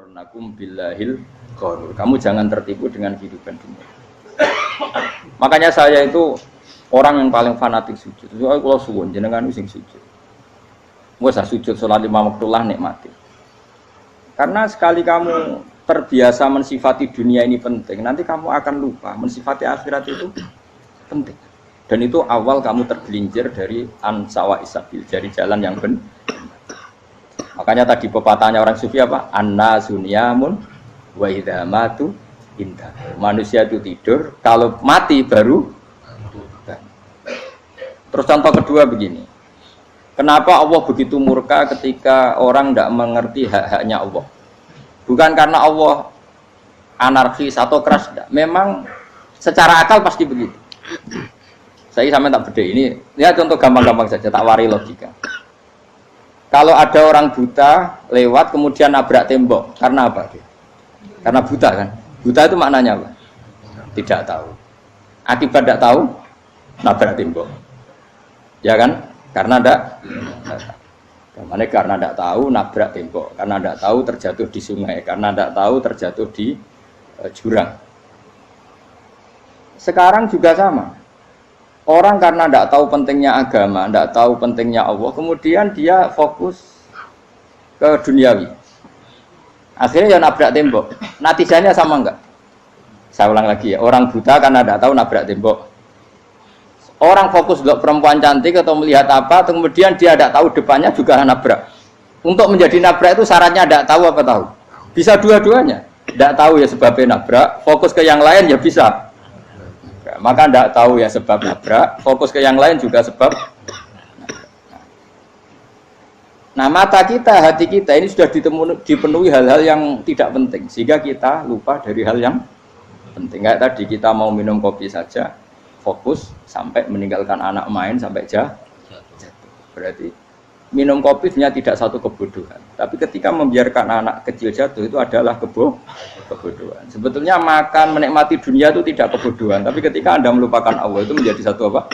yaghurrannakum billahil ghurur. Kamu jangan tertipu dengan kehidupan dunia. Makanya saya itu orang yang paling fanatik sujud. Soalnya kalau suwun jenengan sing sujud. Wes sujud salat 5 waktullah nikmati. Karena sekali kamu terbiasa mensifati dunia ini penting, nanti kamu akan lupa mensifati akhirat itu penting. Dan itu awal kamu tergelincir dari ansawa isabil, dari jalan yang benar. Makanya tadi pepatahnya orang sufi apa? An-nasunyamun wa idza matu indah. Manusia itu tidur, kalau mati baru. Terus contoh kedua begini. Kenapa Allah begitu murka ketika orang tidak mengerti hak-haknya Allah? Bukan karena Allah anarkis atau keras, tidak. Memang secara akal pasti begitu. Saya sampai tak beda ini. Lihat contoh gampang-gampang saja, tak wari logika. Kalau ada orang buta lewat kemudian nabrak tembok, karena apa? Karena buta kan? Buta itu maknanya apa? Tidak tahu. Akibat tidak tahu, nabrak tembok. Ya kan? Karena tidak. Karena tidak tahu nabrak tembok, karena tidak tahu terjatuh di sungai, karena tidak tahu terjatuh di jurang. Sekarang juga sama. Orang karena tidak tahu pentingnya agama, tidak tahu pentingnya Allah, kemudian dia fokus ke duniawi. Akhirnya ya nabrak tembok. Natijanya sama enggak? Saya ulang lagi ya, orang buta karena tidak tahu nabrak tembok. Orang fokus untuk perempuan cantik atau melihat apa, kemudian dia tidak tahu depannya juga nabrak. Untuk menjadi nabrak itu syaratnya tidak tahu apa tahu? Bisa dua-duanya. Tidak tahu ya sebabnya nabrak, fokus ke yang lain ya bisa. Maka tidak tahu ya sebab nabrak, fokus ke yang lain juga sebab. Nah mata kita, hati kita ini sudah dipenuhi hal-hal yang tidak penting, sehingga kita lupa dari hal yang penting. Kayak tadi kita mau minum kopi saja, fokus sampai meninggalkan anak main sampai jatuh. Berarti minum kopi sebenarnya tidak satu kebodohan, tapi ketika membiarkan anak kecil jatuh itu adalah kebodohan. Sebetulnya makan menikmati dunia itu tidak kebodohan, tapi ketika Anda melupakan Allah itu menjadi satu apa?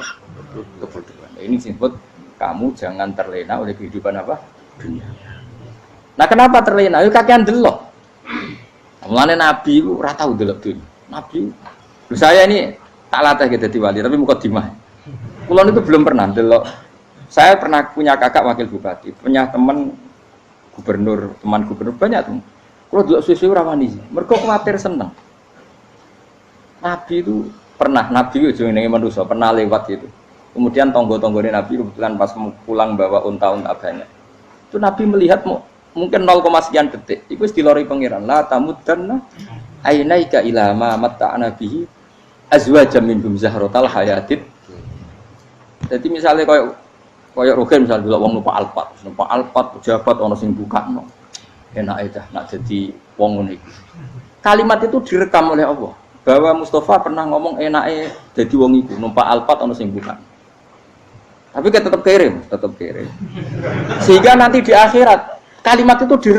Kebodohan. Ini disebut kamu jangan terlena oleh kehidupan apa? Dunia. Nah kenapa terlena? Itu kakean delok. Mulane Nabi itu ora tau delok dunia. Nabi, saya ini tak latih gitu di wali, tapi mukadimah. Kulon itu belum pernah delok. Saya pernah punya kakak wakil bupati, punya teman gubernur banyak tuh. Kalau delok susu ora wani, mergo kuwatir seneng. Nabi itu pernah, Nabi itu jenenge manusia, pernah lewat itu. Kemudian tonggo-tonggone Nabi kebetulan pas pulang bawa unta-unta banyak. Itu Nabi melihat mungkin 0, sekian detik. Itu dilori pangeran. La tamuddanna ainaika ila ma matta'na bihi azwajam minhum zahratal hayatid. Jadi misalnya kayak Rogen misalnya dulu wong numpak Alphard pejabat ono sing bukakno. Enak aja nak jadi wong ngene iki. Kalimat itu direkam oleh Allah bahwa Mustafa pernah ngomong enake dadi wong iku numpak Alphard ono sing bukakno. Tapi kan tetap kirim. Sehingga nanti di akhirat kalimat itu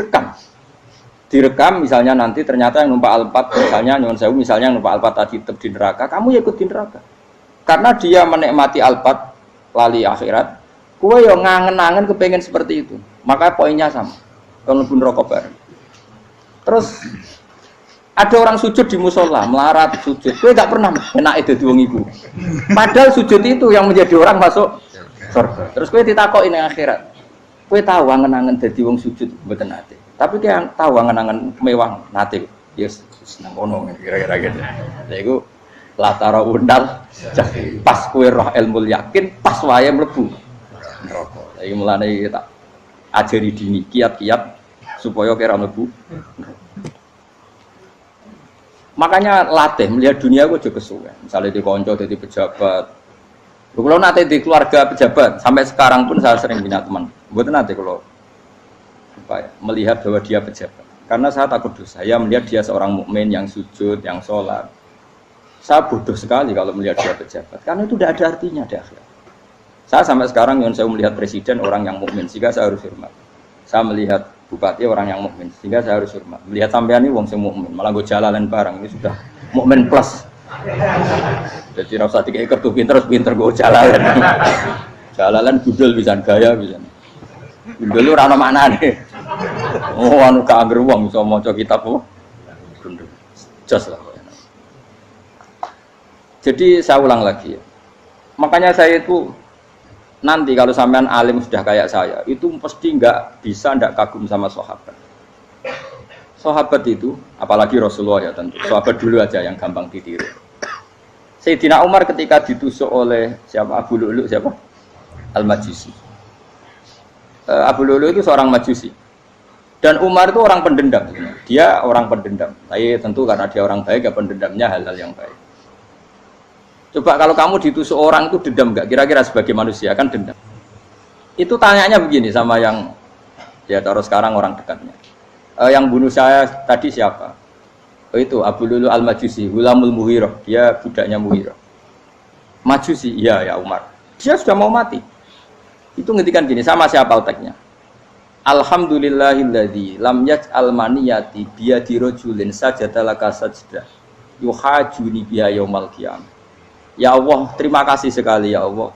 direkam misalnya nanti ternyata yang numpak Alphard misalnya nyuwun sewu misalnya yang numpak Alphard tadi tetap di neraka, kamu ya ikut di neraka. Karena dia menikmati Alphard lali akhirat, kowe yo ngangen-angen kepengen seperti itu. Maka poinnya sama. Kalau pun rokok bareng. Terus ada orang sujud di musola, melarat sujud. Kowe gak pernah enake dadi wong iku. Padahal sujud itu yang menjadi orang masuk surga. Terus kowe ditakoki ning akhirat. Kowe tahu angen-angen dadi wong sujud mboten nate. Tapi kowe tahu angen-angen mewah nate. Yes, seneng ngono kira-kira gitu. Lha iku latara undal pas kowe roh ilmu yakin pas wae mlebu neraka. Iki mulane tak ajari dini kiat-kiat supaya kira mlebu. Makanya latih melihat dunia gue juga kesuwen. Misalnya di konco jadi pejabat. Kalau nanti di keluarga pejabat sampai sekarang pun saya sering punya teman. Buat nanti kalau melihat bahwa dia pejabat. Karena saya takut dosa. Saya melihat dia seorang mukmin yang sujud, yang sholat. Saya bodoh sekali kalau melihat dia pejabat. Karena itu tidak ada artinya di akhirat. Saya sampai sekarang yang saya melihat presiden orang yang mukmin, sehingga saya harus hormat. Saya melihat bupati orang yang mukmin, sehingga saya harus hormat. Melihat sampean ini wong sing mukmin, malah gue jalalan barang ini sudah mukmin plus. Jadi rasa tiga kartu pinter gue jalalan. Jalalan gudul bisa gaya bisa. Gudul lu rano mana nih? Oh, anu gak angger wong iso maca kitab apa? Gundul. Jos lah. Jadi saya ulang lagi ya. Makanya saya itu nanti kalau sampean alim sudah kayak saya, itu pasti nggak bisa nggak kagum sama sahabat. Sahabat itu, apalagi Rasulullah ya tentu. Sahabat dulu aja yang gampang ditiru. Sayyidina Umar ketika ditusuk oleh siapa? Abu Lu'lu' siapa? Al-Majusi. Abu Lu'lu' itu seorang Majusi. Dan Umar itu orang pendendam. Dia orang pendendam. Tapi tentu karena dia orang baik, ya pendendamnya hal-hal yang baik. Coba kalau kamu ditusuk orang itu dendam nggak? Kira-kira sebagai manusia kan dendam. Itu tanyanya begini sama yang ya taruh sekarang orang dekatnya. Yang bunuh saya tadi siapa? Oh itu Abu Lu'lu' Al-Majusi, Hulamul Muhirah. Dia budaknya Muhirah. Majusi, iya ya Umar. Dia sudah mau mati. Itu ngetikan gini, sama siapa alteknya? Alhamdulillahilladzi lam yaj'al maniyati biyadi rajulin sajadalaka sajdah yuhajuni biha yaumal qiyamah. Ya Allah, terima kasih sekali ya Allah.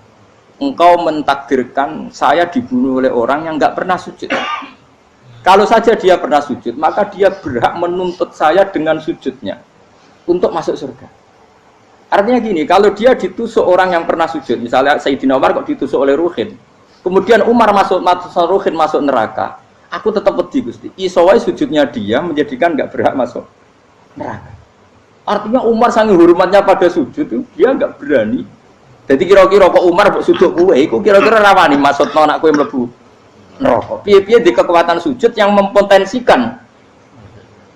Engkau mentakdirkan saya dibunuh oleh orang yang enggak pernah sujud. Kalau saja dia pernah sujud, maka dia berhak menuntut saya dengan sujudnya untuk masuk surga. Artinya gini, kalau dia ditusuk orang yang pernah sujud, misalnya Sayyidina Umar kok ditusuk oleh Ruhin, kemudian Umar masuk Ruhin masuk neraka, aku tetap pedih Gusti. Isowai sujudnya dia menjadikan enggak berhak masuk neraka. Artinya Umar sangat hormatnya pada sujud, dia enggak berani. Jadi kira-kira kok Umar sujud kue, itu kira-kira rawani maksud anak kue mlebu neraka. Piye-piye di kekuatan sujud yang mempotensikan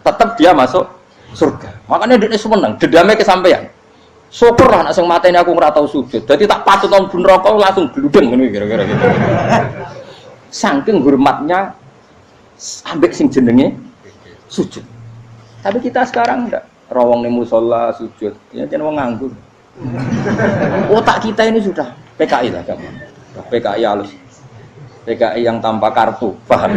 tetap dia masuk surga. Makanya dia seneng, dendamnya kesampaian. Syukur lah anak sing mateni aku ora tau sujud. Jadi tak patut nang neraka langsung gludeng ngene kira-kira gitu. Saking hormatnya ambek sing jenenge sujud. Tapi kita sekarang enggak. Rawong ning musala sujud, ya jeneng wong nganggur. Otak kita ini sudah PKI lah kamu. PKI halus. PKI yang tanpa kartu, paham?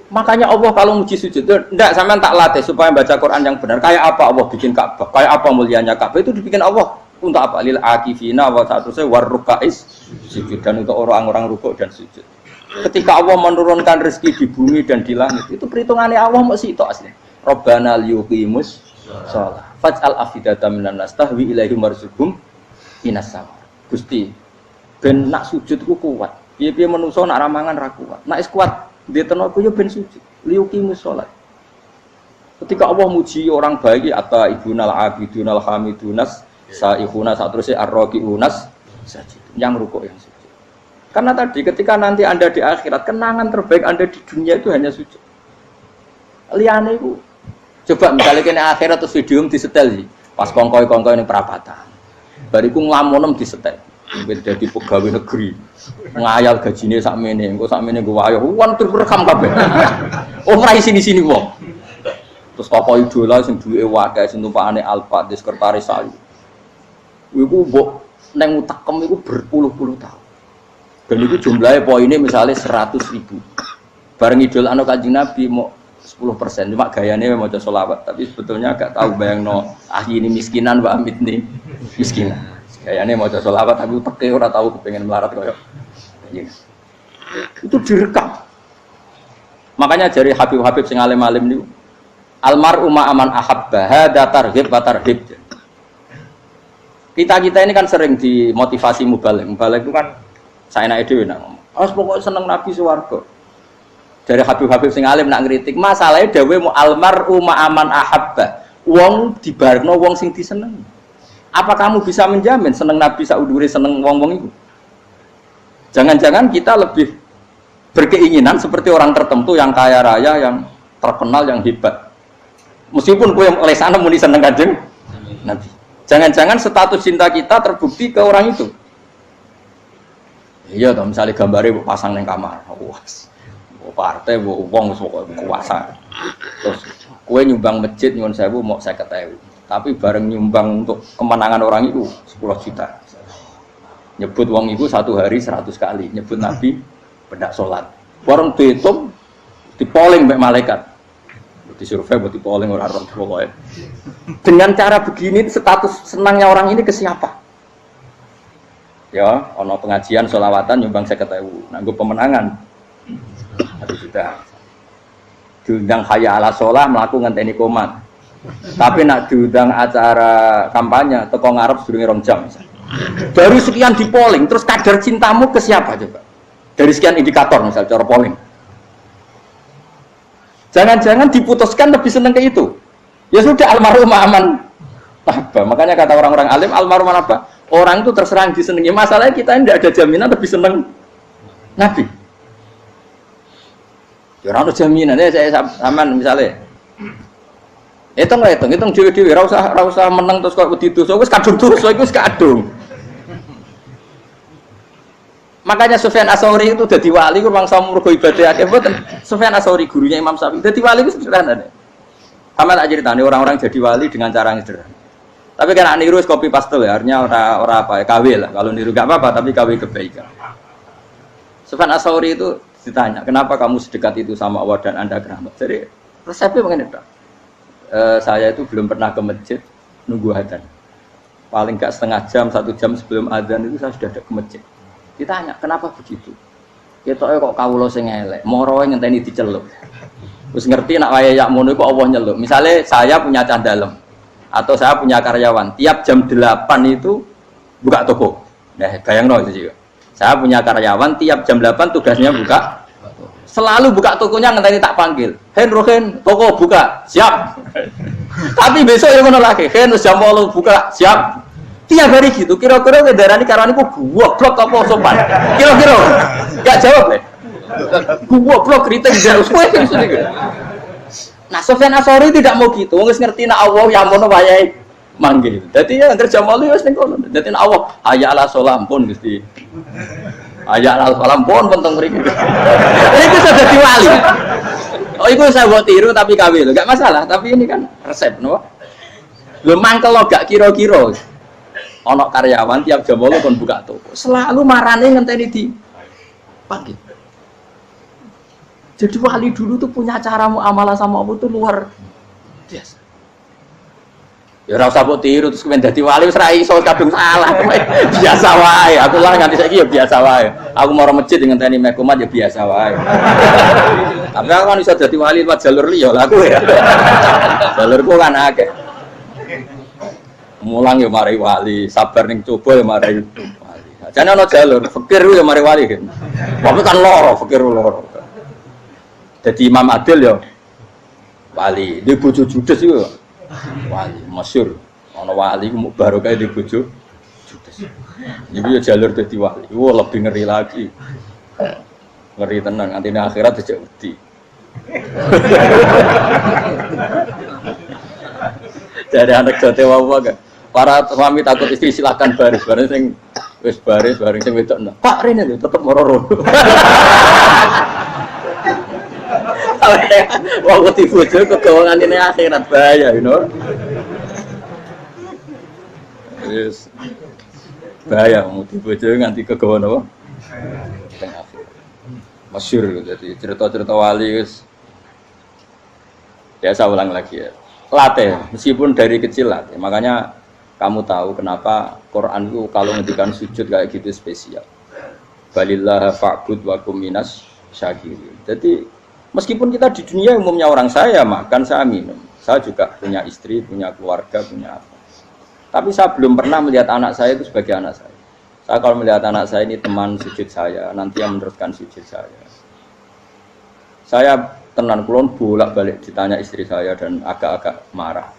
Makanya Allah kalau muji sujud, enggak sampean tak latih supaya baca Quran yang benar. Kayak apa Allah bikin Ka'bah? Kayak apa mulianya Ka'bah? Itu dibikin Allah untuk apa? Lil akifina wa satusai warrukais sujud, dan untuk orang-orang rukuk dan sujud. Ketika Allah menurunkan rezeki di bumi dan di langit, itu perhitungannya Allah masih itu asli. Rabbana liyuqimus shalah faj'al afidatan minan nas tahwi ilaihim warzuqhum minas sama. Gusti, ben nak sujud ku kuat. Piye-piye menungso nak ramangan ra kuat. Nak is kuat di tenaga yo ben sujud. Liyuqimus shalah. Ketika Allah muji orang baik, atta ibunal abidunal hamidunas saihuna satrusé arraqiunas sajid. Yang rukuk yang sujud. Karena tadi ketika nanti Anda di akhirat, kenangan terbaik Anda di dunia itu hanya sujud. Liane itu coba misalnya kena akhirat terus video disetel sih. Pas kongkoi-kongkoi ini perapatan. Bariku nglamunem disetel. Beda di pegawai negeri. Ngayal gajine sakmene, engko sakmene nggo wayo. Wan terus rekam kabeh. Oh ora sini-sini wong. Terus tokoh idola sing duwe wae sing tumpakane Alfa di sekretaris saya. Iku mbok nang utakem iku berpuluh-puluh tahun. Dan itu jumlahnya poinnya misalnya 100.000. Bareng idol anu Kanjeng Nabi mau 10%, cuma gayanya mau coba sholawat. Tapi sebetulnya agak tahu bayang no ini miskinan Mbak Amit nih miskinan. Gayanya mau coba sholawat tapi teke ora tahu kepengen melarat koyo. Itu direkam. Makanya dari Habib-habib sing alim-alim niku almar'u ma'aman ahabba hada targhib wa tarhib. Kita ini kan sering dimotivasi mubaligh. Mubaligh itu kan saya naik dewi nak ngomong. Harus pokoknya seneng Nabi swarga. Dari Habib-habib sing alim nak ngritik, masalahnya dawe mu almar'u ma'aman ahabba. Wong dibarno wong sing diseneng. Apa kamu bisa menjamin seneng Nabi saudure seneng wong-wong itu? Jangan-jangan kita lebih berkeinginan seperti orang tertentu yang kaya raya, yang terkenal, yang hebat. Meskipun kowe oleh sana muni seneng Kanjeng Nabi. Jangan-jangan status cinta kita terbukti ke orang itu. Iya toh misalnya gambarnya pasang neng kamar, wah, partai, wong kuasa, terus kue nyumbang masjid nyuwun sewu mau 50.000, tapi bareng nyumbang untuk kemenangan orang itu 10 juta, nyebut wong itu satu hari 100 kali, nyebut Nabi bedak sholat, bareng dihitung, dipoling mbak malaikat, disurvei buat dipoling orang pokoknya, dengan cara begini status senangnya orang ini ke siapa? Ya, ono pengajian sholawatan nyumbang 50.000, nanggo pemenangan 1 juta. Diundang hayya ala sholah mlaku ngenteni komat. Tapi nak diundang acara kampanye teko ngarep sedurunge 2 jam. Baru sekian di polling, terus kadar cintamu ke siapa coba? Dari sekian indikator misal cara polling. Jangan-jangan diputuskan lebih seneng ke itu. Ya sudah almarhum aman. Apa? Makanya kata orang-orang alim almarhum apa? Orang itu terserang disenangi. Masalahnya kita tidak ada jaminan lebih seneng Nabi. Ya orang ada jaminan. Saya aman misalnya. Hitung dewi-dewi. Rasa menang terus kok begitu. So wis kadung terus, so wis kadung. Makanya Sufyan Ats-Tsauri itu dadi wali ku mangsa murgo ibadah akeh mboten. Sufyan Ats-Tsauri gurunya Imam Syafi'i. Dadi wali ku sederhana. Sama tak ceritane orang-orang jadi wali dengan cara yang sederhana. Tapi kan niru copy paste ya, artinya ora apa ya, KW lah. Kalau niru enggak apa-apa, tapi KW kebaikan. Sufyan Ats-Tsauri itu ditanya, "Kenapa kamu sedekat itu sama Allah dan Anda keramat?" Jadi resepnya begini, Pak. Saya itu belum pernah ke masjid nunggu adzan. Paling enggak setengah jam, 1 jam sebelum adzan itu saya sudah ada ke masjid. Ditanya, "Kenapa begitu?" Ketoke kok kawula sing elek, moroe ngenteni diceluk. Terus ngerti nak waya yak mono iku Allah nyeluk. Misalnya saya punya candalem atau saya punya karyawan, tiap jam 8 itu buka toko. Nah, bayangno itu juga. Saya punya karyawan tiap jam 8 tugasnya buka. Selalu buka tokonya ngenteni tak panggil. "Hen Rohen, toko buka." "Siap." Tapi besok yang ngono lagi, "Hen jam 8 buka." "Siap." Tiap hari gitu. Kira-kira kendaraan karyawan iku goblok apa sopan? Kira-kira enggak jawab deh. Goblok kritik terus kowe sing sini. Nah, Sufyan Ats-Tsauri tidak mau gitu. Wis ngerti nek Allah yang mono wayahe manggil. Dadi ya kerja malu wis ning kono. Dadi nek Allah hayya ala sholam pun Gusti. Hayya ala sholam pun penting mriki. Iku sudah dadi wali. Oh, iku saya buat tiru tapi KW lho. Enggak masalah, tapi ini kan resep, no. Lho mangkel lo gak kira-kira. Ana karyawan tiap jam 8 kon buka toko. Selalu marane ngenteni di panggil. Jadi wali dulu tuh punya cara muamalah sama Allah tuh luar biasa. Ya ora usah mbok tiru terus kemen dadi wali wis ra iso kadung salah. Biasa wae. Aku lah nganti saiki ya biasa wae. Aku mau masjid ngenteni mekumat ya biasa wae. Tapi aku kan iso dadi wali lewat jalur liya lah aku ya. Jalurku kan akeh. Mulang ya mari wali, sabar ning coba ya mari wali. Jane ana jalur fikir ya mari wali. Tapi kan loro, fikir loro. Jadi Imam Adil ya wali, di bojo judes itu wali, masyhur. Ana wali ku barokah di bojo judes. Iku ya jalur dadi wali. Wah, lebih ngeri lagi. Ngeri tenan, antine akhirat dijak wedi. Dari anak jote wae kan. Para suami takut istri silakan baris sing wis baris bareng sing wedok. Pak rene lho tetep moro-moro. Wah, wedi bojo kegawangan ini akhirat bahaya, you know. Yes. Bahaya wedi bojo nganti kegawan apa? Teng akhirat. Masyhur jadi cerita-cerita wali wis. Ya saya ulang lagi ya. Latih, meskipun dari kecil latih. Makanya kamu tahu kenapa Quran itu kalau ngendikan sujud kayak gitu spesial. Balillah fa'bud wa kum minas syakirin. Jadi meskipun kita di dunia umumnya orang saya makan, saya minum. Saya juga punya istri, punya keluarga, punya apa. Tapi saya belum pernah melihat anak saya itu sebagai anak saya. Saya kalau melihat anak saya ini teman sujud saya, nanti yang meneruskan sujud saya. Saya tenan kulon bolak-balik ditanya istri saya dan agak-agak marah.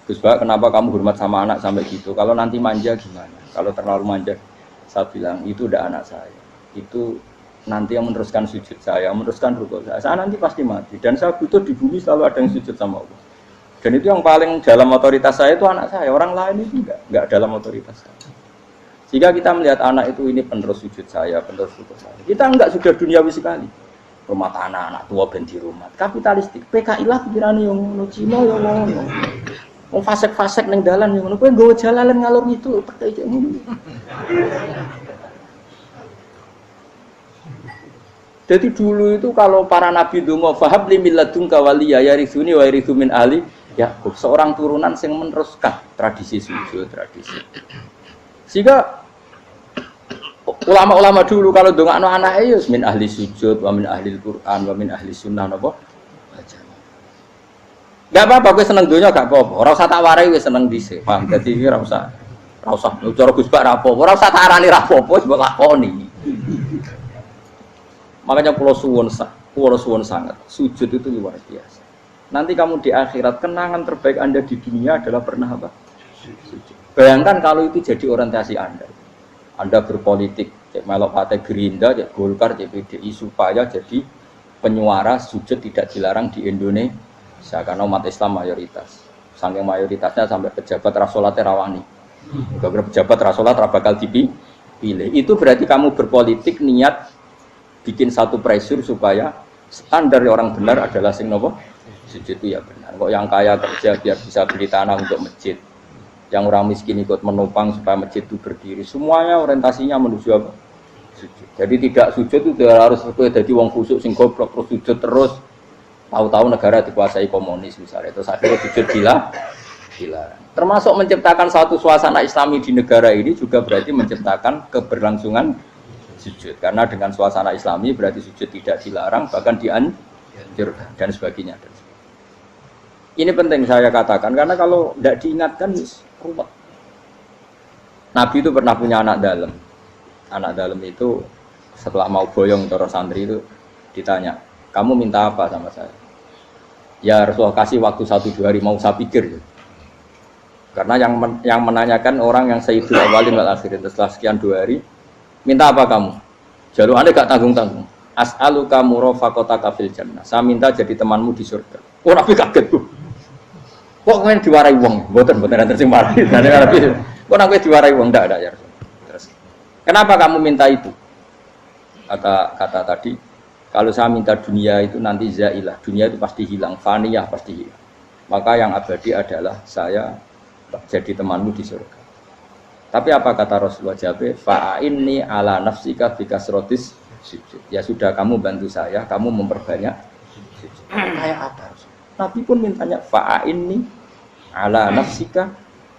Gus Pak, kenapa kamu hormat sama anak sampai gitu? Kalau nanti manja gimana? Kalau terlalu manja, saya bilang itu udah anak saya. Itu nanti yang meneruskan sujud saya, meneruskan rukuk saya. Saya nanti pasti mati dan saya butuh di bumi selalu ada yang sujud sama Allah. Dan itu yang paling dalam otoritas saya itu anak saya. Orang lain itu enggak dalam otoritas saya. Jika kita melihat anak itu ini penerus sujud saya, penerus rukuk saya. Kita enggak sudah duniawi sekali. Rumah tanah, anak tua ben di rumah. Kapitalistik. PKI lah pikirannya yang ngono Cina ya ngono. Wong fasek-fasek ning dalan yang ngono. Kowe nggawa jalalan ngalor itu pakai ngono. Jadi dulu itu kalau para nabi donga fahab li milladunka waliya yarithuni wa yarithu min ali Yakub, seorang turunan yang meneruskan tradisi sujud, tradisi. Sehingga Ulama-ulama dulu kalau ndongakno anake ya min ahli sujud, wa min ahli Quran, wa min ahli sunnah napa? Enggak apa-apa kowe seneng donya gak apa-apa. Ora usah tak warai wis seneng dhisik. Paham? Dadi iki ora usah cara Gus Bak ra apa-apa. Ora usah tak arani ra apa-apa wis mbok lakoni. Makanya pulau suwun sangat. Sujud itu luar biasa. Nanti kamu di akhirat kenangan terbaik Anda di dunia adalah pernah apa? Sujud. Bayangkan kalau itu jadi orientasi Anda. Anda berpolitik, cek melok partai Gerindra, cek Golkar, cek PDI supaya jadi penyuara sujud tidak dilarang di Indonesia karena umat Islam mayoritas. Saking mayoritasnya sampai pejabat rasolat rawani. Gara-gara pejabat rasolat bakal dipilih. Itu berarti kamu berpolitik niat bikin satu pressure supaya standar orang benar adalah sing nopo sujud itu ya benar. Kok yang kaya kerja biar bisa beli tanah untuk masjid. Yang orang miskin ikut menopang supaya masjid itu berdiri. Semuanya orientasinya menuju apa? Sujud. Jadi tidak sujud itu harus jadi wong khusuk sing goblok terus sujud terus. Tahu-tahu negara dikuasai komunis misalnya. Terus akhirnya sujud gila. Termasuk menciptakan satu suasana Islami di negara ini juga berarti menciptakan keberlangsungan sujud. Karena dengan suasana Islami berarti sujud tidak dilarang bahkan dianjurkan dan sebagainya. Ini penting saya katakan karena kalau tidak diingatkan ruwet. Nabi itu pernah punya anak dalam. Anak dalam itu setelah mau boyong terus santri itu ditanya, kamu minta apa sama saya? Ya Rasulullah kasih waktu 1-2 hari mau saya pikir. Karena yang menanyakan orang yang Sayyidul Awwalin wal Akhirin setelah sekian 2 hari, minta apa kamu? Jaluannya gak tanggung-tanggung. As'aluka murafaqataka fil jannah. Saya minta jadi temanmu di surga. Oh Nabi kaget tuh. Kok kalian diwarai wong? Mboten nanti sing marahi. Kok nang kowe diwarai wong ndak ada ya. Terus kenapa kamu minta itu? Kata tadi, kalau saya minta dunia itu nanti zailah. Dunia itu pasti hilang, faniyah pasti hilang. Maka yang abadi adalah saya jadi temanmu di surga. Tapi apa kata Rasulullah jawab? Fa'inni ala nafsika bikasrotis sujud. Ya sudah kamu bantu saya, kamu memperbanyak sujud. Kayak apa? Nabi pun mintanya fa'inni ala nafsika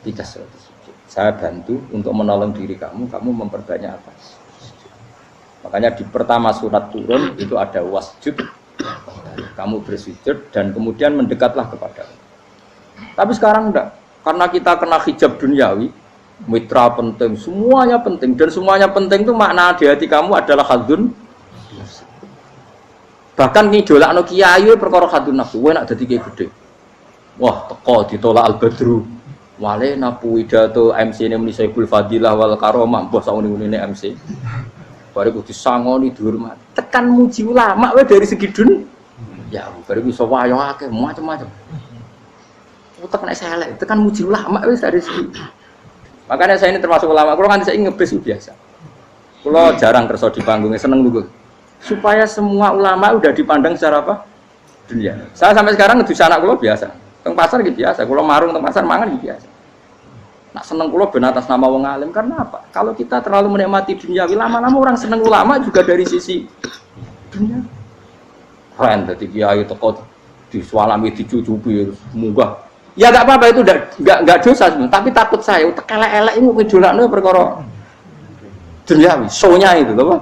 bikasrotis sujud. Saya bantu untuk menolong diri kamu memperbanyak apa? Sujud. Makanya di pertama surat turun itu ada wasjud. Kamu bersujud dan kemudian mendekatlah kepada Allah. Tapi sekarang enggak. Karena kita kena hijab duniawi, mitra penting, semuanya penting dan semuanya penting itu makna di hati kamu adalah hadzun. Bahkan ngidolakno kiai perkara hadzun nafsu, kowe nak dadi kiai gede. Wah, teko ditolak Al-Badru. Wale napu pidato MC ne muni Saiful Fadilah wal Karomah, mbah sauni-unine MC. Bariku disangoni dihormat. Tekan muji ulama wae dari segi dun. Ya, bariku iso wayo akeh macam-macam. Utek nek selek, tekan muji ulama wis dari segi. Makanya saya ini termasuk ulama, kalau kan saya ngebis biasa. Kalau jarang kerja di panggungnya, seneng dulu. Supaya semua ulama udah dipandang secara apa? Dunia. Saya sampai sekarang ngedus anak kalau biasa. Teng pasar gitu biasa. Kalau marung teng pasar mangan gitu biasa. Nak seneng kalau ben atas nama wong alim karena apa? Kalau kita terlalu menikmati dunia, lama-lama orang seneng ulama juga dari sisi dunia. Keren, jadi kiai teko disualami dicucupi munggah. Ya enggak apa-apa itu enggak dosa sebenarnya, tapi takut saya utek elek-elek ini ngejolakno perkara duniawi, show-nya itu lho, Pak.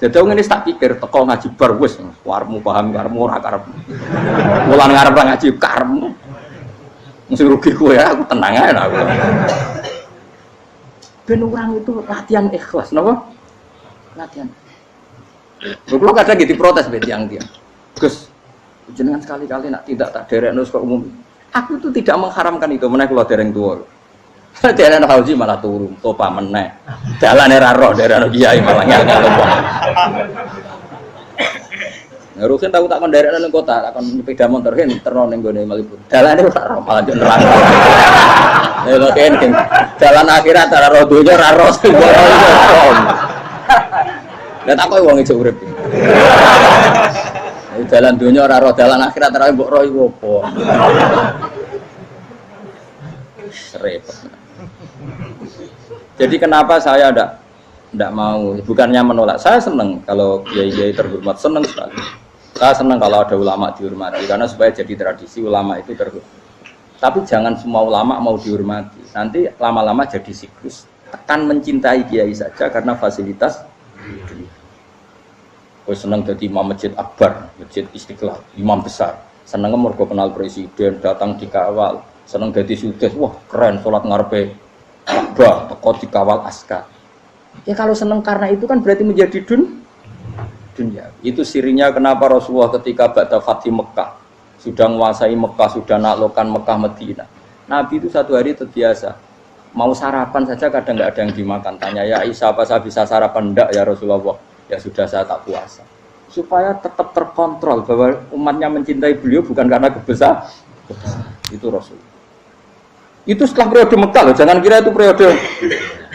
Jadi ngene tak pikir teko ngaji bar wis warmu paham karmu ora karep. Mulan ngarep ngaji karmu. Mesti rugi kowe ya, aku tenang ae aku. Ben orang itu latihan ikhlas, napa? Latihan. Kalau kadang gitu protes be tiang-tiang. Gus, jenengan sekali-kali nak tidak tak derekno kok umum. Aku itu tidak mengharamkan itu, meneh kula dereng tuwa. Dereng haji malah turun, topa meneh. Dalane ra roh dereng kiai malah ngel-ngel wong. Ngurusin tahu tak kon derekno ning kota, tak kon sepeda motor hen terno ning gone Malibur. Dalane ora roh malah yo nerang. Lha ken dalan akhirat ora roh donya ra roh. Lah tak koyo wong ijo urip. Dalan dunia ora roh, dalan akhirat ora mbok roh iku apa. Repot. Jadi kenapa saya ndak mau, bukannya menolak. Saya senang kalau kiai-kiai terhormat, senang sekali. Saya senang kalau ada ulama dihormati karena supaya jadi tradisi ulama itu terhormat. Tapi jangan semua ulama mau dihormati. Nanti lama-lama jadi siklus. tekan mencintai kiai saja karena fasilitas dunia. Kowe seneng dadi imam masjid akbar, masjid Istiqlal, imam besar. Seneng mergo kenal presiden, datang dikawal. Seneng dadi sugih, wah keren salat ngarepe Ka'bah, teko dikawal askar. Ya kalau seneng karena itu kan berarti menjadi dunia. Itu sirinya kenapa Rasulullah ketika ba'da Fathi Mekah sudah menguasai Mekah, sudah naklukkan Mekah Madinah. Nabi itu satu hari terbiasa mau sarapan saja kadang nggak ada yang dimakan. Tanya ya Aisyah, apa saya bisa sarapan? Enggak ya Rasulullah. Ya sudah saya tak puasa. Supaya tetap terkontrol bahwa umatnya mencintai beliau bukan karena kebesar. Itu Rasul. Itu setelah periode Mekah loh. Jangan kira itu periode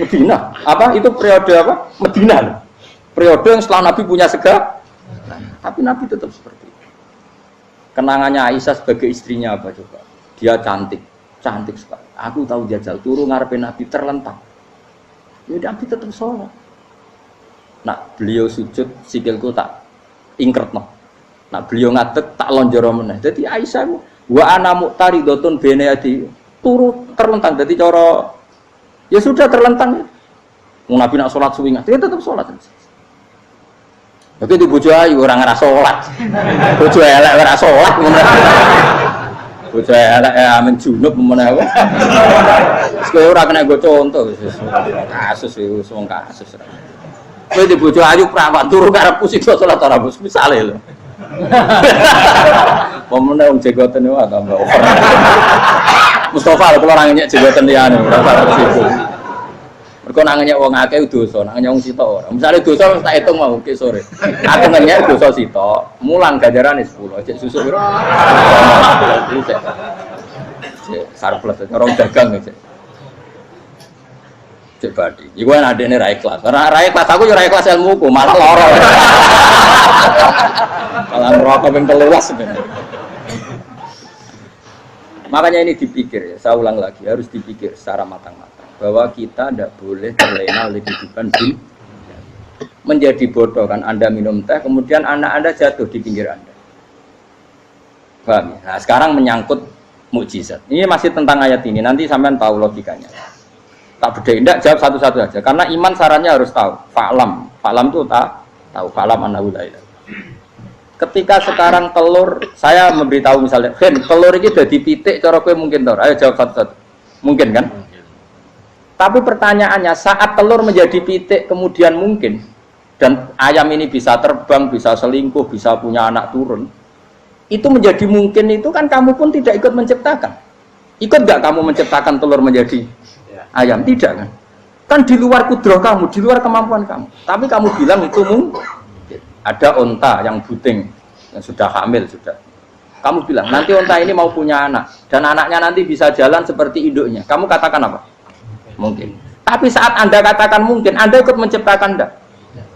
Medina. Apa? Itu periode apa? Medina loh. Periode yang setelah Nabi punya segala. Tapi Nabi tetap seperti itu. Kenangannya Aisyah sebagai istrinya apa coba? Dia cantik sekali. Aku tahu jajal turu ngarepin Nabi terlentang. Ya Nabi tetap sholat. Nah beliau sujud sikilku tak ingkret no. Nah beliau ngadeg tak lonjoro meneh. Jadi Aisyah wa ana muqtaridotun bene adi turu terlentang. Jadi cara ya sudah terlentang. Nabi nak sholat suwi dia tetap sholat. Tapi di bojo ayu orang ngerasa sholat, bojo elek ngerasa sholat, bojo elek amin junub menawa. Sekolah orang kena gue contoh, kasus itu semua kasus. Tapi di bojo ayu perawan turu karena pusing sholat orang bos misalnya loh. Pemenang orang jegotan itu tambah over. Mustafa kalau orangnya jegotan dia nih, mereka nangenya wong akeh dosa, nangenya wong sitok ora. Misale dosa wis tak hitung mau ki sore. Aku nanya dosa sitok, mulang ganjarane 10, cek susuk piro? Cek sarples orang dagang cek. Cek badi. Iku ana adene ra ikhlas. Ra ikhlas aku yo ra ikhlas ilmuku, malah lara. Malah rokok ping 13 sebenarnya. Makanya ini dipikir ya, saya ulang lagi, harus dipikir secara matang-matang. Bahwa kita tidak boleh terlena oleh kehidupan dunia. Menjadi bodoh kan, Anda minum teh, kemudian anak Anda jatuh di pinggir Anda. Paham ya? Nah sekarang menyangkut mukjizat. Ini masih tentang ayat ini, nanti sampean tahu logikanya. Tak bedain, tidak jawab satu-satu aja. Karena iman sarannya harus tahu. Fa'lam itu tak tahu. Fa'lam annahu la ilaha. Ketika sekarang telur, saya memberitahu misalnya, telur ini udah dipitik, cara kowe mungkin tor. Ayo jawab satu-satu. Mungkin kan? Tapi pertanyaannya, saat telur menjadi pitik kemudian mungkin, dan ayam ini bisa terbang, bisa selingkuh, bisa punya anak turun, itu menjadi mungkin itu kan kamu pun tidak ikut menciptakan. Ikut nggak kamu menciptakan telur menjadi ayam? Tidak kan? Kan di luar kudrah kamu, di luar kemampuan kamu. Tapi kamu bilang itu mungkin. Ada onta yang buting, yang sudah hamil sudah. Kamu bilang nanti onta ini mau punya anak, dan anaknya nanti bisa jalan seperti induknya. Kamu katakan apa? Mungkin. Tapi saat Anda katakan mungkin, Anda ikut menciptakan enggak?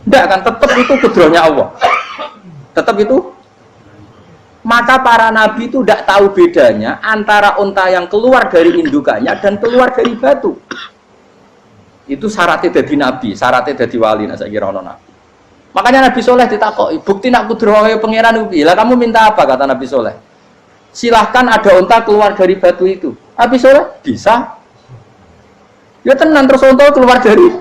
Enggak kan? Tetap itu kudrahnya Allah. Tetap itu. Maka para nabi itu tidak tahu bedanya antara onta yang keluar dari indukannya dan keluar dari batu. Itu syaratnya jadi nabi, syaratnya jadi wali. Nah, saya kira ono nabi. Makanya Nabi Soleh ditakoki, bukti nak kudrah pangeran ubi. Lah kamu minta apa kata Nabi Soleh? Silahkan ada onta keluar dari batu itu. Nabi Soleh bisa. Ya tenan terus onta keluar dari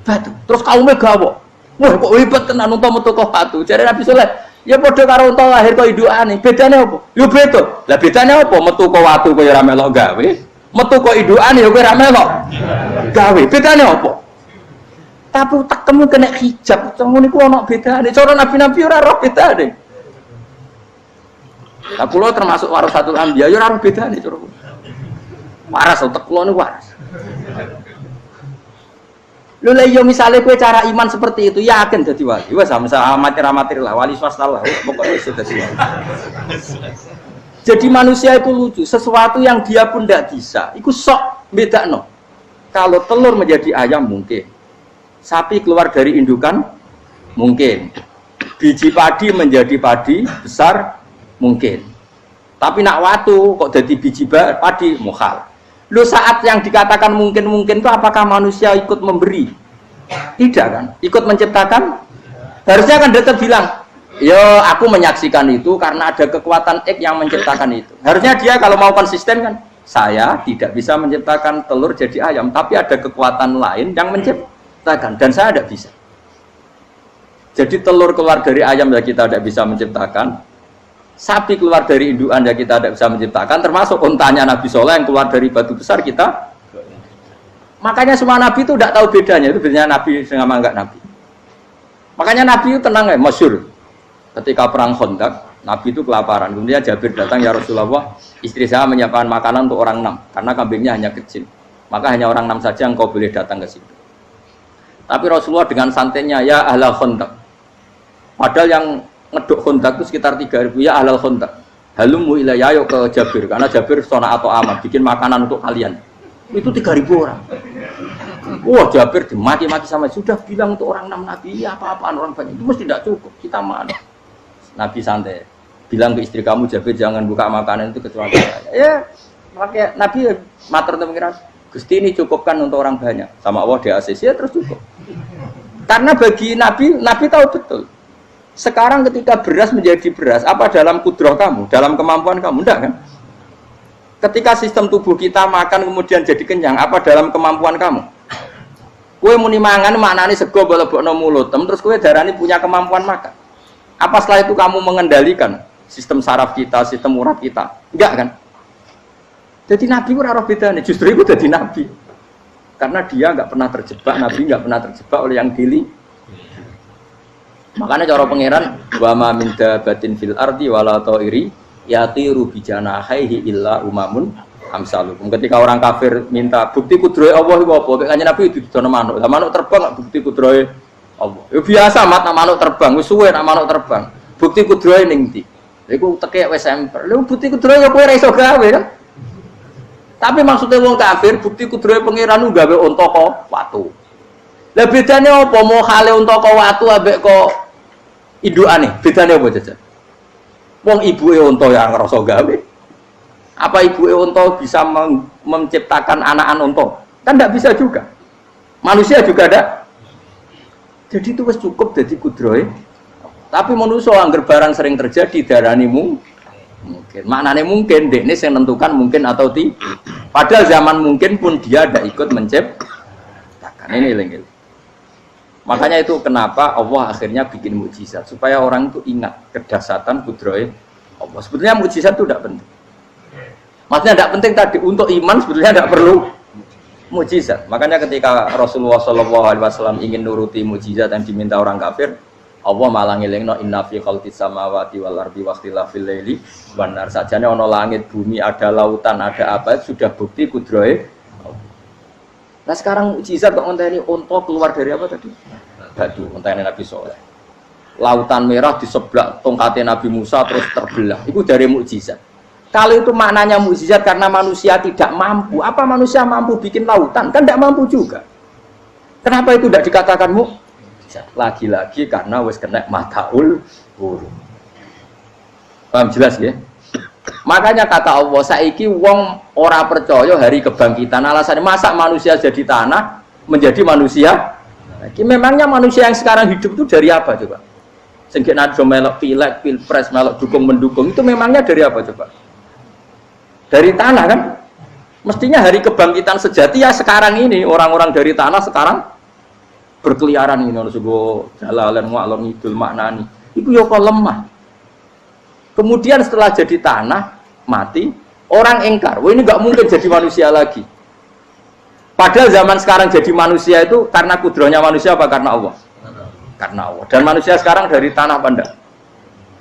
batu. Terus kaumnya gawo. Wah kok hebat tenan onta metu kok batu. Jadi Nabi Soleh, ya padha karo onta lahir kok indukane. Bedane apa? Ya beda. Lah bedane apa? Metu kok watu kok ya ra melok gawe. Metu kok indukane ya kowe ra melok gawe. Bedane apa? Tapi tekemu kena hijab, ngono niku ana bedane. Cara nabi-nabi ora roh bedane. Lah kula termasuk warasatul anbiya ya ora roh bedane cara. Waras utek kula niku waras. Lho lha yo misale kowe cara iman seperti itu yakin dadi wali. Wes sama amatir-amatir lah wali swasta lah. Pokoke wis dadi wali. Jadi manusia itu lucu, sesuatu yang dia pun tidak bisa. Iku sok bedakno. Kalau telur menjadi ayam mungkin. Sapi keluar dari indukan mungkin, biji padi menjadi padi besar mungkin, tapi nak watu kok jadi biji padi mukhal. Lu saat yang dikatakan mungkin itu apakah manusia ikut memberi? Tidak kan? Ikut menciptakan? Harusnya kan tetap bilang, yo aku menyaksikan itu karena ada kekuatan X yang menciptakan itu. Harusnya dia kalau mau konsisten kan, Saya tidak bisa menciptakan telur jadi ayam, tapi ada kekuatan lain yang menciptakan, dan saya tidak bisa. Jadi telur keluar dari ayam ya kita tidak bisa menciptakan, sapi keluar dari indukan ya kita tidak bisa menciptakan, termasuk untanya Nabi Soleh yang keluar dari batu besar kita. Makanya semua Nabi itu tidak tahu bedanya, itu bedanya Nabi sama enggak Nabi. Makanya Nabi itu tenang ya, masyhur. Ketika perang Khandaq, Nabi itu kelaparan. Kemudian Jabir datang, ya Rasulullah, istri saya menyiapkan makanan untuk orang 6, karena kambingnya hanya kecil. Maka hanya orang 6 saja yang kau boleh datang ke situ. Tapi Rasulullah dengan santainya, ya ahlal Khandaq. Padahal yang ngeduk Khandaq itu sekitar 3.000, ya ahlal Khandaq. Halumu ilayya, yuk ke Jabir, karena Jabir sona atau amat, bikin makanan untuk kalian. Itu 3.000 orang. Wah, Jabir dimaki-maki sama, sudah bilang untuk orang 6 Nabi, ya apa-apaan orang banyak, itu mesti tidak cukup, kita mana. Nabi santai, bilang ke istri kamu, Jabir jangan buka makanan itu kecuali saya. Ya, pakai Nabi matur pengiran, Gusti ini cukupkan untuk orang banyak, sama Allah di ACC ya terus cukup. Karena bagi Nabi tahu betul. Sekarang ketika beras menjadi beras, apa dalam kudrah kamu, dalam kemampuan kamu, enggak kan? Ketika sistem tubuh kita makan kemudian jadi kenyang, apa dalam kemampuan kamu? Kue muni mangan maknane sego bolebokno mulut, terus kue darani punya kemampuan makan. Apa setelah itu kamu mengendalikan sistem saraf kita, sistem urat kita? Enggak kan? Jadi Nabi ora roh bedane, justru itu jadi Nabi. Karena dia enggak pernah terjebak, Nabi enggak pernah terjebak oleh yang dili. Makanya cara pangeran wa ma min dabatin fil ardi wala ta'iri yatiru bi janahihi illa umamun amsalukum. Ketika orang kafir minta bukti kudrohe Allah iku apa? Kanjeng Nabi didono manuk. Lah manuk terbang bukti kudrohe Allah. Ya biasa manuk terbang, wis suwe manuk terbang. Bukti kudrohe ning ndi? Iku teke wis emper. Lha bukti kudrohe ya kowe ora iso gawe kan? Tapi maksudnya wong kafir bukti kudrohe pangeran ku gawe unta kok watu. Lah bedane apa mau hale unta kok watu ambek kok indukane? Bedane apa jajan? Wong ibuke unta ya ngrasa gawe. Apa ibuke unta bisa menciptakan anak-anak unta? Kan tidak bisa juga. Manusia juga ada. Jadi itu wis cukup jadi kudrohe. Tapi manusia angger barang sering terjadi darani mungkin. Maknane mungkin dekne sing nentukan mungkin atau tidak. Padahal zaman mungkin pun dia tidak ikut menciptakan. Ini eling-eling. Makanya itu kenapa Allah akhirnya bikin mukjizat supaya orang itu ingat kedahsyatan kudrohe Allah. Sebetulnya mukjizat itu tidak penting. Maksudnya tidak penting tadi untuk iman sebetulnya tidak perlu mukjizat. Makanya ketika Rasulullah SAW ingin nuruti mukjizat yang diminta orang kafir, Allah malah ngelingno inna fi khalqis samawati wal ardi wakhtilafil laili wan nar. Sajane ana langit bumi, ada lautan, ada apa sudah bukti kudrohe. Nah sekarang mukjizat kok ngenteni unta keluar dari apa tadi? Batu, ngenteni Nabi Soleh. Lautan merah di sebelah tongkatnya Nabi Musa terus terbelah. Itu dari mukjizat. Kalau itu maknanya mukjizat karena manusia tidak mampu, apa manusia mampu bikin lautan? Kan tidak mampu juga. Kenapa itu tidak dikatakan mukjizat? Lagi-lagi karena wis kena mataul huruf. Paham jelas ya? Makanya kata Allah, saiki wong ora percaya hari kebangkitan. Alasannya masa manusia jadi tanah menjadi manusia? Memangnya manusia yang sekarang hidup itu dari apa coba? Sehingga nado melok pilek, pilpres, melok dukung mendukung itu memangnya dari apa coba? Dari tanah kan? Mestinya hari kebangkitan sejati ya sekarang ini orang-orang dari tanah sekarang berkeliaran ini harus go jalalan mu'alon idul maknani. Itu ya kok lemah. Kemudian setelah jadi tanah mati orang engkar, wah ini nggak mungkin jadi manusia lagi. Padahal zaman sekarang jadi manusia itu karena kudrohnya manusia apa karena Allah? Karena Allah. Dan manusia sekarang dari tanah apa enggak?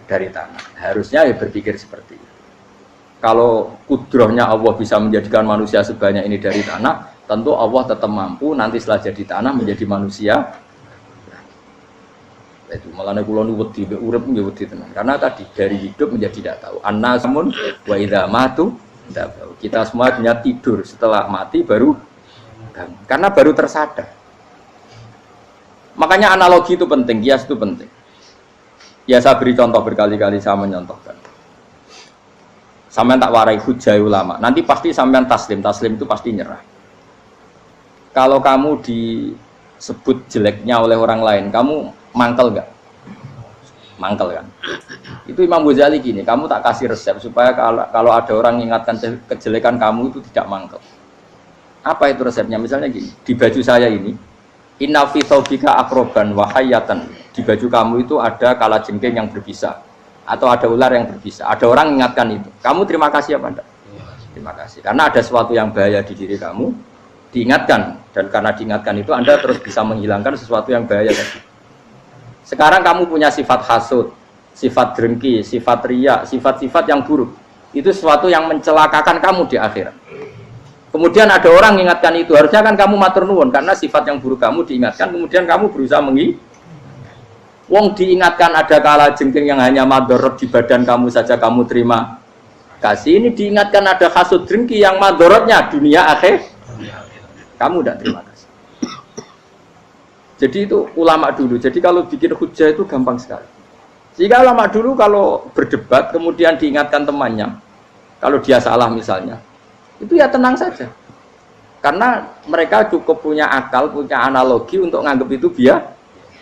Dari tanah. Harusnya ya berpikir seperti itu. Kalau kudrohnya Allah bisa menjadikan manusia sebanyak ini dari tanah, tentu Allah tetap mampu nanti setelah jadi tanah menjadi manusia. Itu malah kula nu wedi urip nggih wedi tenan. Karena tadi dari hidup menjadi tidak tahu. Annasamun wa idza matu tidak tahu. Kita semua hanya tidur, setelah mati baru karena baru tersadar. Makanya analogi itu penting, kias itu penting. Ya saya beri contoh berkali-kali saya menyontohkan. Sampean tak warai hujah ulama. Nanti pasti sampean taslim itu pasti nyerah. Kalau kamu disebut jeleknya oleh orang lain, kamu mangkel enggak? mangkel kan. Itu Imam Ghazali gini, kamu tak kasih resep supaya kalau ada orang mengingatkan kejelekan kamu itu tidak mangkel. Apa itu resepnya? Misalnya gini, di baju saya ini, inna fi thawbika akroban wa hayatan. Di baju kamu itu ada kalajengking yang berbisa atau ada ular yang berbisa. Ada orang mengingatkan itu. Kamu terima kasih apa enggak? Terima kasih. Karena ada sesuatu yang bahaya di diri kamu, diingatkan, dan karena diingatkan itu Anda terus bisa menghilangkan sesuatu yang bahaya tadi. Sekarang kamu punya sifat hasud, sifat dengki, sifat riya, sifat-sifat yang buruk. Itu sesuatu yang mencelakakan kamu di akhirat. Kemudian ada orang mengingatkan itu, harusnya kan kamu matur nuwun karena sifat yang buruk kamu diingatkan, kemudian kamu berusaha wong diingatkan ada kalajengking yang hanya madorot di badan kamu saja kamu terima kasih. Ini diingatkan ada hasud dengki yang madorotnya dunia akhir, kamu tidak terima kasih. Jadi itu ulama dulu. Jadi kalau bikin hujah itu gampang sekali. Jika ulama dulu kalau berdebat kemudian diingatkan temannya, kalau dia salah misalnya, itu ya tenang saja. Karena mereka cukup punya akal, punya analogi untuk nganggap itu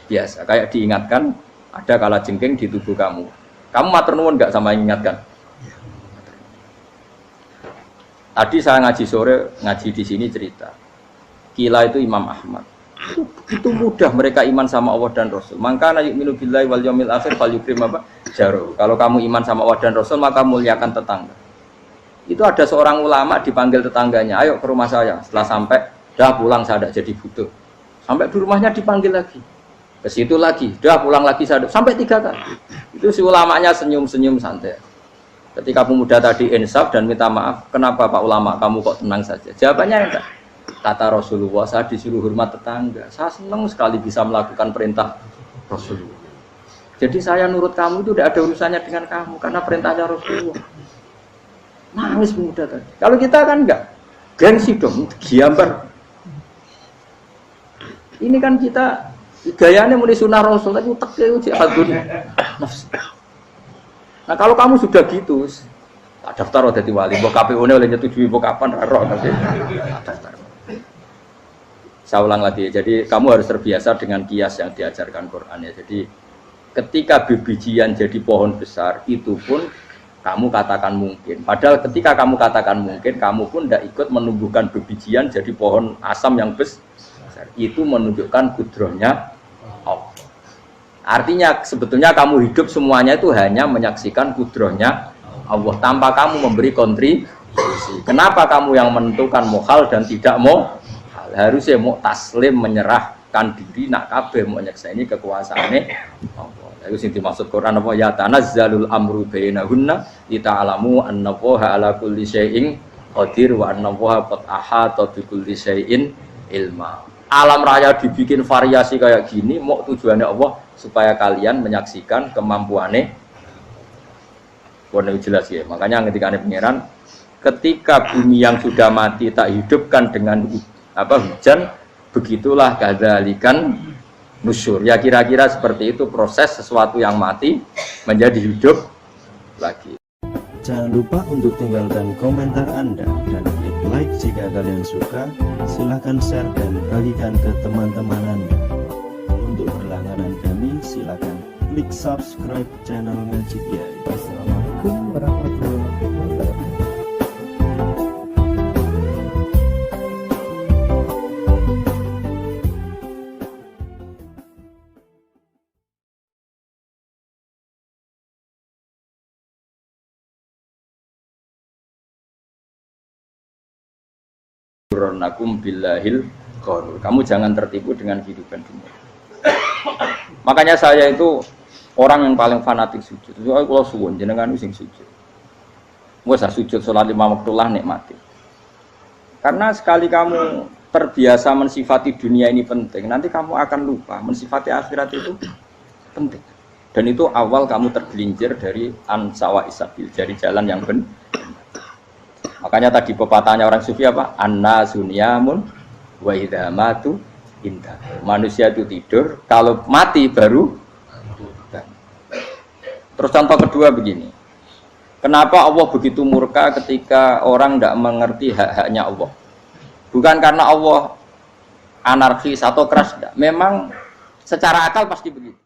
biasa. Kayak diingatkan ada kalajengking di tubuh kamu. Kamu matur nuwun nggak sama ingatkan? Tadi saya ngaji sore, ngaji di sini cerita. Kila itu Imam Ahmad. Itu begitu mudah mereka iman sama Allah dan Rasul. Maka na yu'minu billahi wal yaumil akhir falyukrim apa? Jaru. Kalau kamu iman sama Allah dan Rasul maka muliakan tetangga. Itu ada seorang ulama dipanggil tetangganya, ayo ke rumah saya. Setelah sampai, dah pulang saya tidak jadi butuh. Sampai di rumahnya dipanggil lagi. Ke situ lagi, dah pulang lagi saya sampai 3 kali. Itu si ulamanya senyum-senyum santai. Ketika pemuda tadi insaf dan minta maaf, kenapa Pak ulama kamu kok tenang saja? Jawabannya enggak. Kata Rasulullah, saya disuruh hormat tetangga. Saya senang sekali bisa melakukan perintah Rasulullah. Jadi saya nurut kamu itu tidak ada urusannya dengan kamu, karena perintahnya Rasulullah. Nangis pemuda tadi. Kalau kita kan enggak, gengsi dong, giambar. Ini kan kita gayanya mulai sunnah Rasul, tapi utaknya uji hadun nafsu. Nah kalau kamu sudah gitu, daftar udah wali, mbok KPU-nya oleh nyetujui mbok kapan raro nanti. Daftar. Saya ulang lagi, jadi kamu harus terbiasa dengan kias yang diajarkan Quran ya. Jadi ketika bibijian jadi pohon besar, itu pun kamu katakan mungkin. Padahal ketika kamu katakan mungkin, kamu pun tidak ikut menumbuhkan bibijian jadi pohon asam yang besar. Itu menunjukkan kudrohnya Allah. Artinya sebetulnya kamu hidup semuanya itu hanya menyaksikan kudrohnya Allah tanpa kamu memberi kontribusi. Kenapa kamu yang menentukan mohal dan tidak mau? Harusnya mau taslim menyerahkan diri nak kabeh mau nyekseni kekuasaane Allah. Itu sing dimaksud Quran apa ya tanazzalul amru bainahunna lita'lamu annallaha ala kulli syai'in qadir wa annallaha qad ahata bi kulli syai'in ilma. Alam raya dibikin variasi kayak gini mau tujuannya Allah supaya kalian menyaksikan kemampuannya. Boleh jelas ya. Makanya ketika ada pangeran, ketika bumi yang sudah mati tak hidupkan dengan hujan, begitulah kadzalikan nusyur. Ya kira-kira seperti itu proses sesuatu yang mati menjadi hidup lagi. Jangan lupa untuk tinggalkan komentar Anda dan klik like jika kalian suka. Silahkan share dan bagikan ke teman-teman Anda. Untuk berlangganan kami silahkan klik subscribe channel Ngaji Kiai. Assalamualaikum warahmatullahi wabarakatuh. Nakum billahil ghurur. Kamu jangan tertipu dengan kehidupan dunia. Makanya saya itu orang yang paling fanatik sujud. Soalnya kalau suwun jenengan sing sujud. Wes sujud salat 5 waktu lah nikmati. Karena sekali kamu terbiasa mensifati dunia ini penting, nanti kamu akan lupa mensifati akhirat itu penting. Dan itu awal kamu tergelincir dari ansawa isabil, dari jalan yang benar. Makanya tadi pepatahnya orang sufi apa? An-nasu niyamun wa idza matu indah. Manusia itu tidur, kalau mati baru. Terus contoh kedua begini. Kenapa Allah begitu murka ketika orang tidak mengerti hak-haknya Allah? Bukan karena Allah anarkis atau keras, tidak. Memang secara akal pasti begitu.